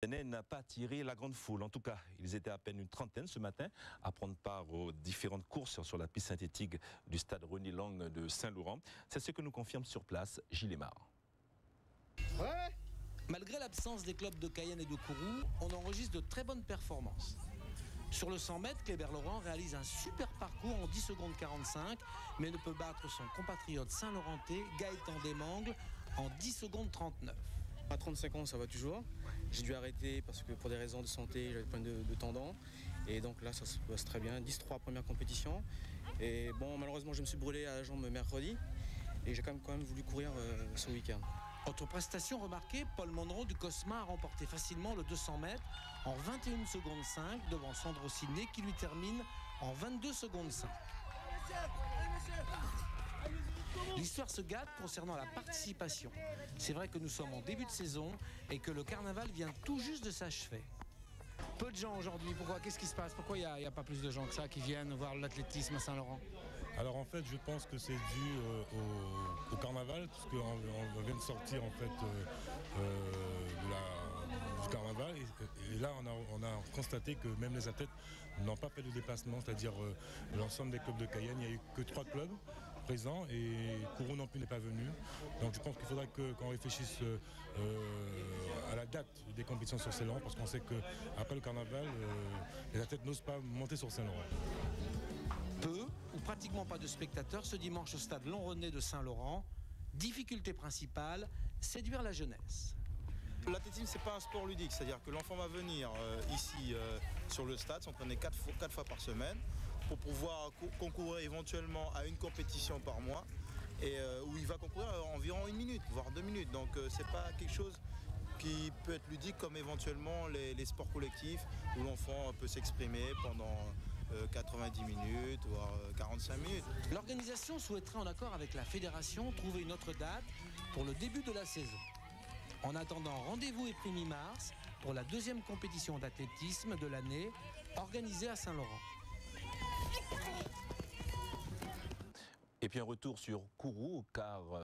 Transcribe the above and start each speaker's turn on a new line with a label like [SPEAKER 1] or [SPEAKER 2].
[SPEAKER 1] N'a pas attiré la grande foule. En tout cas, ils étaient à peine une trentaine ce matin à prendre part aux différentes courses sur la piste synthétique du stade René Lang de Saint-Laurent. C'est ce que nous confirme sur place Gilles Aymar.
[SPEAKER 2] Ouais.
[SPEAKER 3] Malgré l'absence des clubs de Cayenne et de Kourou, on enregistre de très bonnes performances. Sur le 100 mètres, Kléber Laurent réalise un super parcours en 10 secondes 45, mais ne peut battre son compatriote Saint-Laurentais Gaëtan Desmangles en 10 secondes 39.
[SPEAKER 2] À 35 ans, ça va toujours. J'ai dû arrêter parce que pour des raisons de santé, j'avais plein de tendons. Et donc là, ça se passe très bien. 10-3 première compétition. Et bon, malheureusement, je me suis brûlé à la jambe mercredi. Et j'ai quand même voulu courir ce week-end.
[SPEAKER 3] Autre prestation remarquée, Paul Monneron du Cosma a remporté facilement le 200 mètres en 21 secondes 5 devant Sandro Sidney qui lui termine en 22 secondes 5. L'histoire se gâte concernant la participation. C'est vrai que nous sommes en début de saison et que le carnaval vient tout juste de s'achever. Peu de gens aujourd'hui, pourquoi? Qu'est-ce qui se passe? Pourquoi il n'y a pas plus de gens que ça qui viennent voir l'athlétisme à Saint-Laurent?
[SPEAKER 4] Alors en fait, je pense que c'est dû au carnaval, parce qu'on vient de sortir en fait du carnaval, et là on a constaté que même les athlètes n'ont pas fait de déplacement, c'est-à-dire l'ensemble des clubs de Cayenne, il n'y a eu que 3 clubs présents et Kourou non plus n'est pas venu. Donc je pense qu'il faudrait qu'on réfléchisse à la date des compétitions sur Saint-Laurent, parce qu'on sait qu'après le carnaval, les athlètes n'osent pas monter sur Saint-Laurent.
[SPEAKER 3] Peu ou pratiquement pas de spectateurs ce dimanche au stade Long-René de Saint-Laurent. Difficulté principale, séduire la jeunesse.
[SPEAKER 5] L'athlétisme, c'est pas un sport ludique, c'est-à-dire que l'enfant va venir ici sur le stade, s'entraîner 4 fois par semaine pour pouvoir concourir éventuellement à une compétition par mois et où il va concourir environ 1 minute, voire 2 minutes. Donc c'est pas quelque chose qui peut être ludique comme éventuellement les sports collectifs où l'enfant peut s'exprimer pendant 90 minutes, voire 45 minutes.
[SPEAKER 3] L'organisation souhaiterait, en accord avec la fédération, trouver une autre date pour le début de la saison. En attendant, rendez-vous est pris mi-mars pour la 2e compétition d'athlétisme de l'année organisée à Saint-Laurent.
[SPEAKER 1] Et puis un retour sur Kourou, car